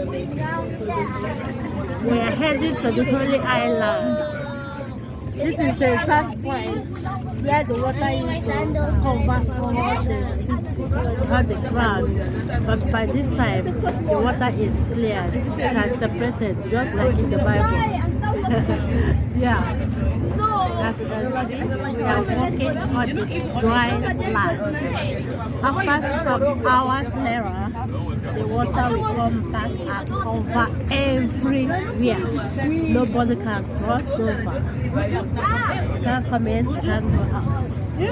We are heading to the Holy Island. This is the exact point where the water is cover the city or the ground. But by this time, the water is clear. It has separated, just like in the Bible. Yeah. As you can see, we are walking on the dry land. After some hours later, the water will come back and cover everywhere. Nobody can cross over. Can't come in, can't go out. Hey!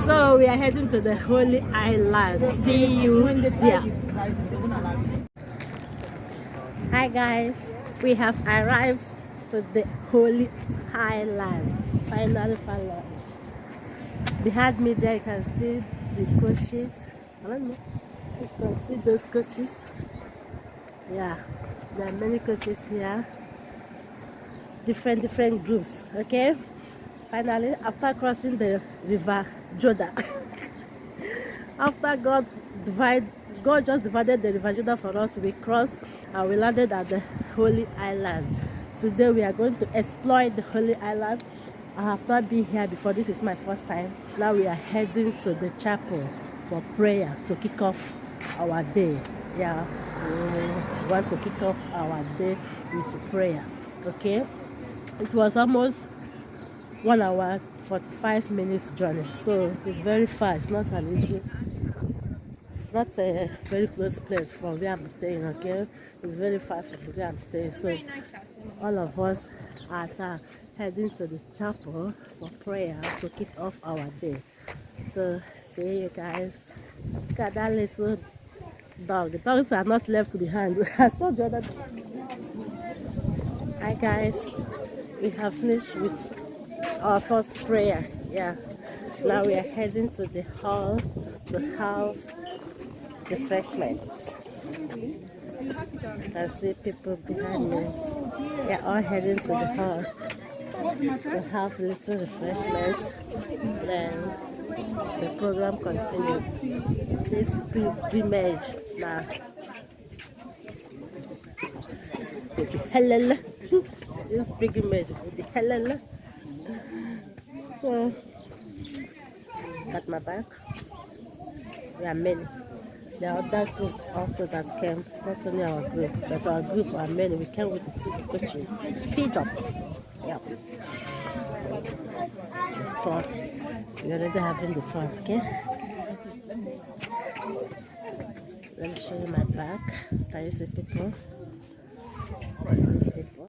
So we are heading to the Holy Island. See you there. Hi guys, we have arrived to the Holy Island. Finally. Behind me there you can see the coaches. I don't know. You can see those coaches. Yeah, there are many coaches here. Different groups. Okay. Finally, after crossing the river Jordan, after God just divided the river Jordan for us, we crossed and we landed at the Holy Island. Today we are going to explore the Holy Island. I have not been here before. This is my first time. Now we are heading to the chapel for prayer to kick off our day. Yeah, we want to kick off our day with prayer. Okay. It was almost 1 hour 45 minutes journey, so it's very far. It's not an easy. It's not a very close place from where I'm staying. Okay, it's very far from where I'm staying. So all of us are now heading to the chapel for prayer to kick off our day. So see you guys. Look at that little dog. The dogs are not left behind. I saw the other. Hi guys. We have finished with our first prayer. Yeah. Now we are heading to the hall to have refreshments. I see people behind me. We are all heading to the hall to have little refreshments. Then the program continues. This pilgrimage now. Hello. This pilgrimage will be hello. So, at my back, there are many. There are other groups also that came. It's not only our group, but our group are many. We came with the 2 coaches. Feed up. Yeah. So, it's fun. We're already having the fun, okay? Let me show you my back. Can you see people? I see people.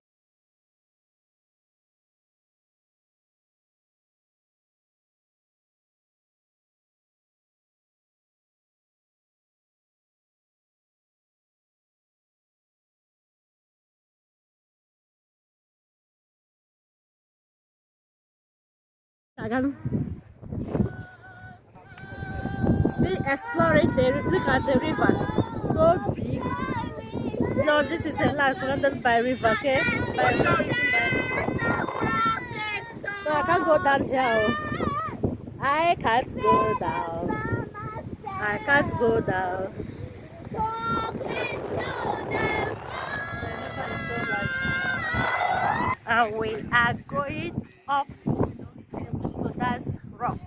Again, still exploring look at the river, so big. No, this is a land surrounded by river, okay? By river. No, I can't go down here. I can't go down. I can't go down. And we are going up to that rock.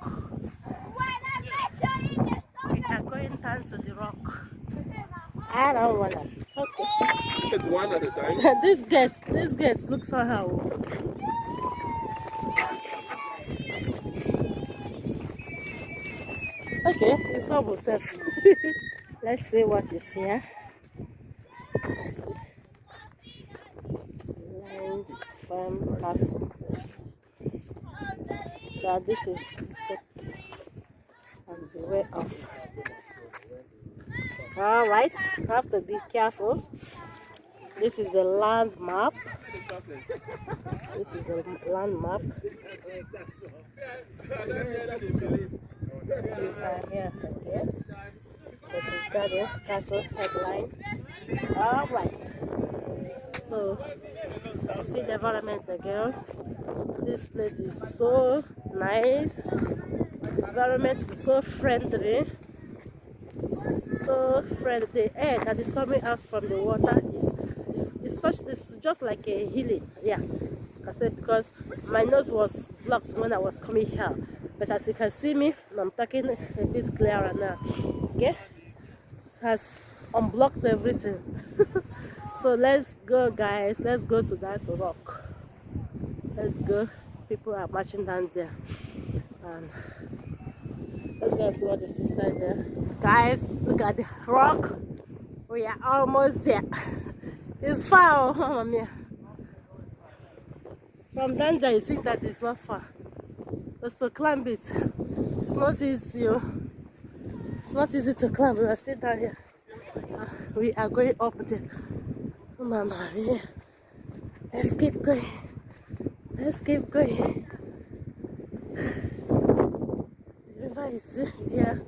We are going down to the rock. I don't wanna. Okay. It's one at a time. This gate looks somehow. Okay, it's not safe. Let's see what is here. Let's see. Lines Farm Castle. Now this is the step on the way off. Alright, you have to be careful. This is the land map. This is the land map. You are here, okay? Which is Garden Castle headline. Alright. So, see the environment again. This place is so nice. The environment is so friendly. So friendly. The air that is coming out from the water it's just like a healing. Yeah. I said because my nose was blocked when I was coming here. But as you can see me, I'm talking a bit clearer now. Okay? It has unblocked everything. So let's go, guys. Let's go to that rock. Let's go. People are marching down there. And let's go see what is inside there. Guys, look at the rock. We are almost there. It's far, oh, Mama Mia. From down there, you think that it's not far. But to climb it, it's not easy. It's not easy to climb. We are still down here. We are going up there. Oh, Mama Mia. Let's keep going. Let's keep going. The river is here.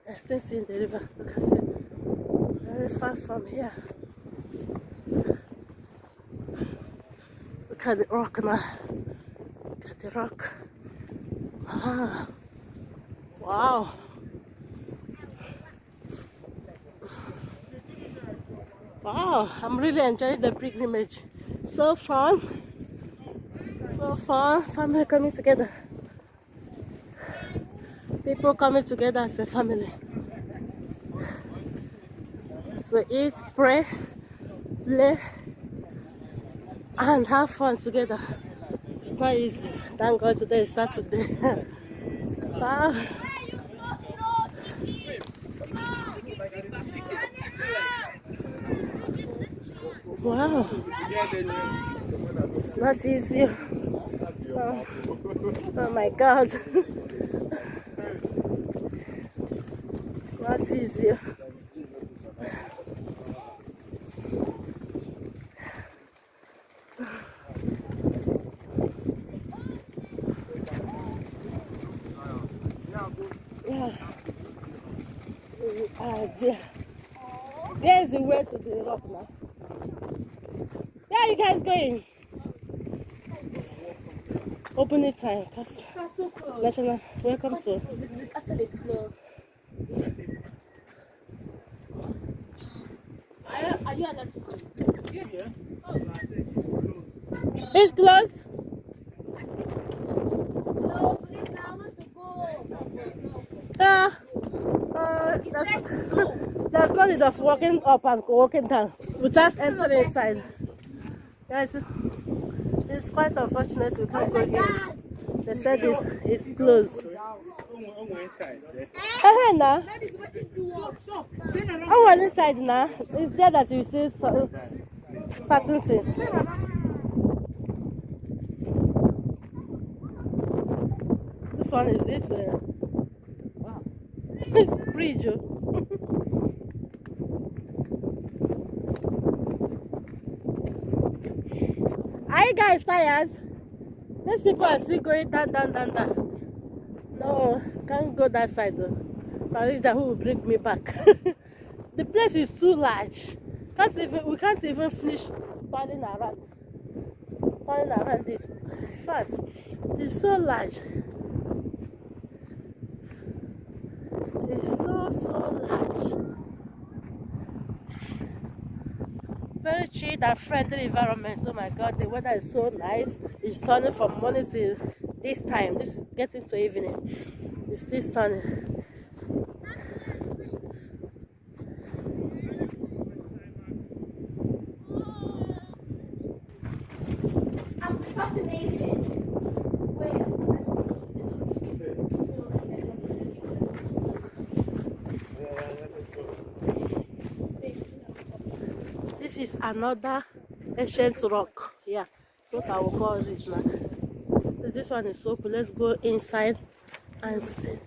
I'm still seeing the river. Look at it. Very far from here. Look at the rock now. Look at the rock. Ah. Wow. Wow, I'm really enjoying the pilgrimage. So fun. So fun. Family coming together. People coming together as a family. So eat, pray, play, and have fun together. It's not easy. Thank God today is Saturday. Wow. Wow. It's not easy. Oh, oh my God. It's not easy. Yeah. Dear. There is the way to the rock now. Where are you guys going? Opening time. National. Welcome to. The castle is closed. Are you allowed to go? Yes, sir. Oh. It's closed. No, please, I want to go. Yeah. There's no need of walking up and walking down without entering inside. Guys, it's quite unfortunate we can't go in. They said it's closed. Now. I went inside now. It's there that you see certain things. This one is it. Wow. It's bridge. Are you guys tired? These people are still going down. No, can't go that side though. Farida, who will bring me back? The place is too large. We can't even finish turning around this. In fact, it's so large. It's so large. Very chill and friendly environment. Oh my God, the weather is so nice. It's sunny from morning till this time. This is getting to evening. It's still sunny. I'm fascinated. This is another ancient rock. Yeah, that's what I will call this now. This one is so cool. Let's go inside and see.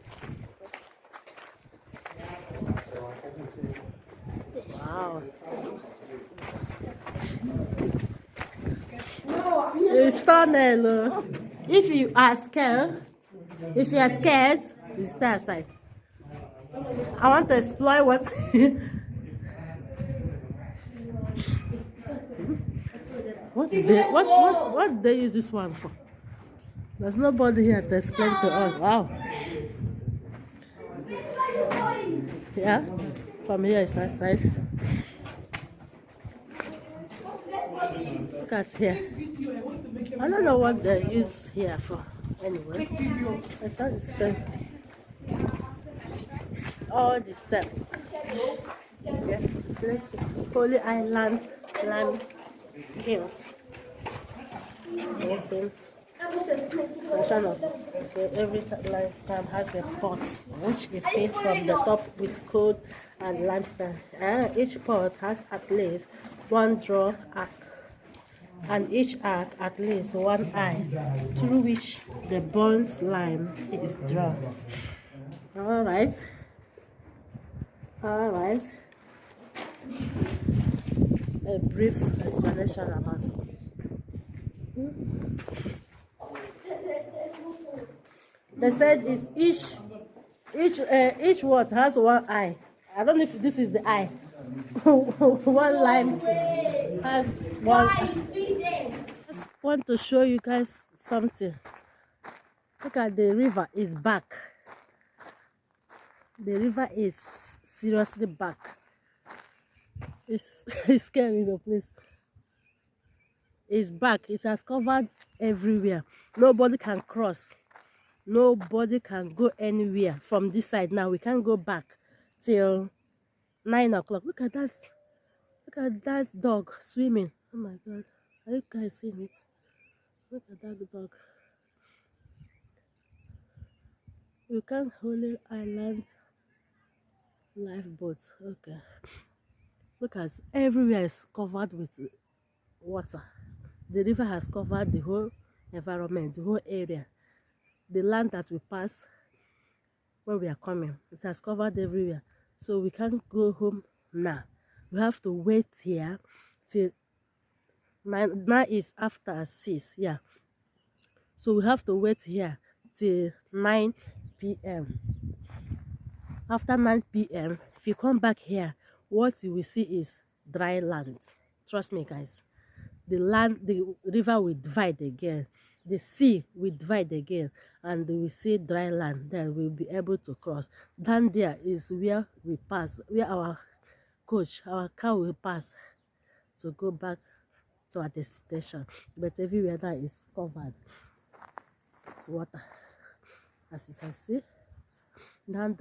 Wow. It's tunnel. If you are scared, you stay outside. I want to explore what. What did they use this one for? There's nobody here to explain to us. Wow. Yeah, from here is outside. Look at here. I don't know what they use here for. Anyway, it's all the same. All the same. Okay, let's see. Holy Island Lamb Kills. Listen. Section of every line stamp has a pot which is filled from the top with coal and limestone. Each pot has at least one draw arc, and each arc at least one eye through which the burnt lime is drawn. All right. A brief explanation about it. They said is each word has one eye. I don't know if this is the eye. One lime has one. I just want to show you guys something. Look at the river is back. The river is seriously back. It's scary, the place. It's back. It has covered everywhere. Nobody can cross. Nobody can go anywhere from this side. Now we can't go back till 9 o'clock. Look at that. Look at that dog swimming. Oh my God. Are you guys seeing it? Look at that dog. You can't Holy Island lifeboats. Okay. Look at everywhere is covered with water. The river has covered the whole environment, the whole area. The land that we pass when we are coming, it has covered everywhere. So we can't go home now. We have to wait here till 9. Now is after 6. Yeah. So we have to wait here till 9 p.m. After 9 p.m., if you come back here, what you will see is dry land. Trust me, guys. The river will divide again. The sea will divide again, and we see dry land. Then we'll be able to cross. Down there is where we pass, where our car will pass to go back to our destination. But everywhere that is covered with water, as you can see. Down,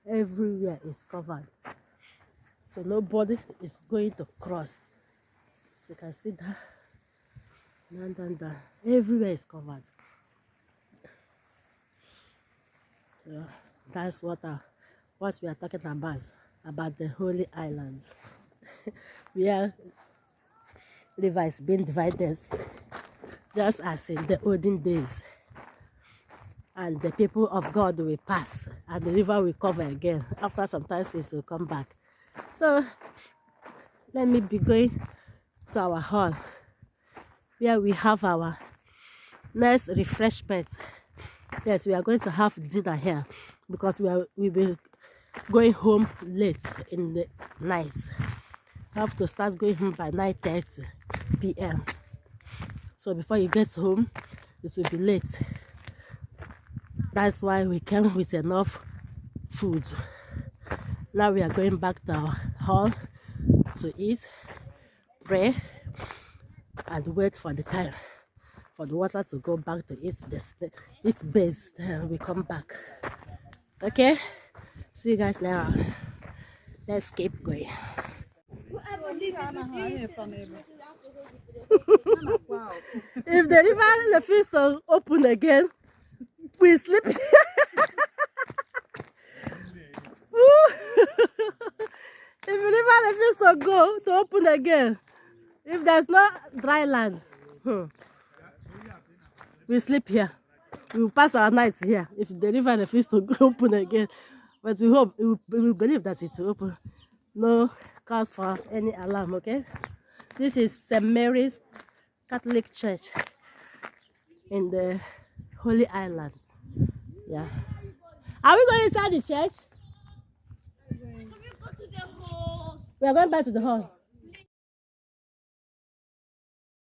everywhere is covered. So nobody is going to cross. So you can see that. Down. Everywhere is covered. So that's what we are talking about the Holy Islands. Where river is being divided, just as in the olden days. And the people of God will pass, and the river will cover again. After some time, it will come back. So let me be going to our hall, where we have our next refreshment. Yes, we are going to have dinner here because we'll be going home late in the night. We have to start going home by 9:30 p.m. So before you get home, it will be late. That's why we came with enough food. Now we are going back to our hall to eat, pray, and wait for the time for the water to go back to its base. Then we come back. Okay? See you guys later. Let's keep going. If the river refuses to open again, we sleep. If the river refuses to open again, if there's no dry land, we sleep here. We will pass our nights here if the river refuses to open again. But we hope, we believe that it will open. No cause for any alarm, okay? This is St. Mary's Catholic Church in the Holy Island. Yeah. Are we going inside the church? Have you got to the hall? We are going back to the hall.